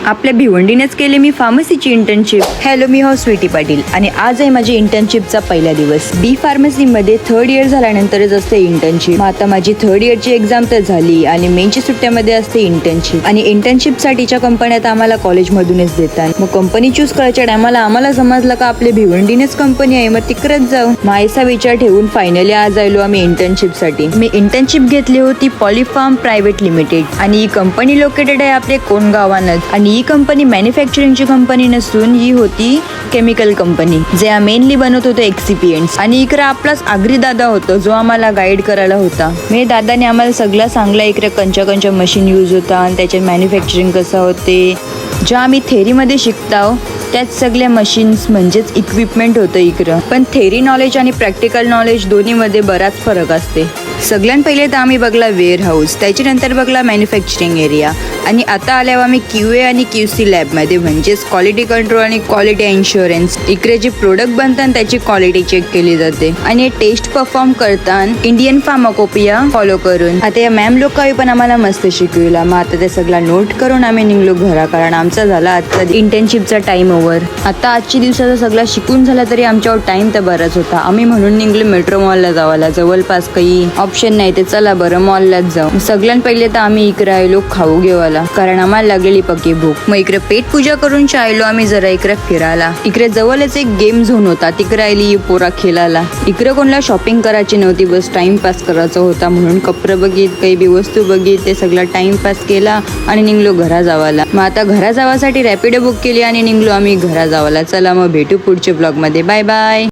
आपल्या भिवंडीनेच केले मी फार्मसीची internship. Hello, मी स्वीटी पाटील आणि आज आहे माझी इंटर्नशिपचा पहिला दिवस. बी फार्मसी मध्ये थर्ड इयर झाल्यानंतरच असते इंटर्नशिप. आता माझी थर्ड इयरची एक्झाम तर झाली आणि मेनच्या सुट्ट्यामध्ये असते इंटर्नशिप. आणि इंटर्नशिप साठीच्या कंपन्यात आम्हाला कॉलेजमधूनच देतात. मग कंपनी चूज करायच्या टायमाला आम्हाला समजलं का आपल्या भिवंडीनेच कंपनी आहे, मग तिकडेच जाऊ. मायसा विचार ठेवून फायनली आज आलो आम्ही इंटर्नशिप साठी. मी इंटर्नशिप घेतली होती पॉलीफार्म प्रायव्हेट लिमिटेड आणि ही कंपनी लोकेटेड आहे आपले कोण गावानच. आणि ही कंपनी मॅन्युफॅक्चरिंगची कंपनी नसून ही होती केमिकल कंपनी, जे मेनली बनवत होते एक्सिपियंट्स. आणि इकडे आपलाच आगरी दादा होतो जो आम्हाला गाईड करायला होता. म्हणजे दादाने आम्हाला सगळं सांगलं इकडे कंच्या मशीन यूज होता आणि त्याच्यात मॅन्युफॅक्चरिंग कसं होते. ज्या आम्ही थेरीमध्ये शिकताव त्यात सगळ्या मशीन्स म्हणजेच इक्विपमेंट होतं इकडं. पण थेरी नॉलेज आणि प्रॅक्टिकल नॉलेज दोन्हीमध्ये बराच फरक असते. सगळ्यात पहिले तर आम्ही बघला वेअर हाऊस, त्याच्यानंतर बघला मॅन्युफॅक्चरिंग एरिया आणि आता आल्यावर आम्ही QA आणि QC लॅबमध्ये म्हणजेच क्वालिटी कंट्रोल आणि क्वालिटी इन्शुरन्स. इकडे जे प्रोडक्ट बनतात त्याची क्वालिटी चेक केली जाते आणि टेस्ट परफॉर्म करताना इंडियन फार्माकोपिया फॉलो करून. आता या मॅम लोकांनी पण आम्हाला मस्त शिकविला. मग आता ते सगळं नोट करून आम्ही निघलो घरा, कारण आमचा झाला आजचा इंटर्नशिपचा टाइम ओव्हर. आता आजची दिवसाचा सगळा शिकून झाला तरी आमच्यावर टाइम तर बराच होता. आम्ही म्हणून निघलो मेट्रो मॉलला जावाला. जवळपास काही ऑप्शन नाही ते चला बरं मॉललाच जाऊ. सगळ्यात पहिले तर आम्ही इकडे आलो खाऊ घेवाला, कारण आम्हाला लागलेली पक्की भूक. मग इकडे पेट पूजा करून आलो आम्ही जरा इकडे फिरायला. इकडे जवळच एक गेम झोन होता, तिकडे आली पोरा खेळायला. इकडे कोणाला शॉपिंग करायची नव्हती, बस टाइमपास करायचा होता. म्हणून कपडे बघित काही बी वस्तू बघित ते सगळा टाइमपास केला आणि निघलो घरा जावाला. मग आता घरा जावासाठी रॅपिडो बुक केली आणि निघलो आम्ही घरा जावाला. चला मग भेटू पुढच्या ब्लॉग मध्ये. Bye bye.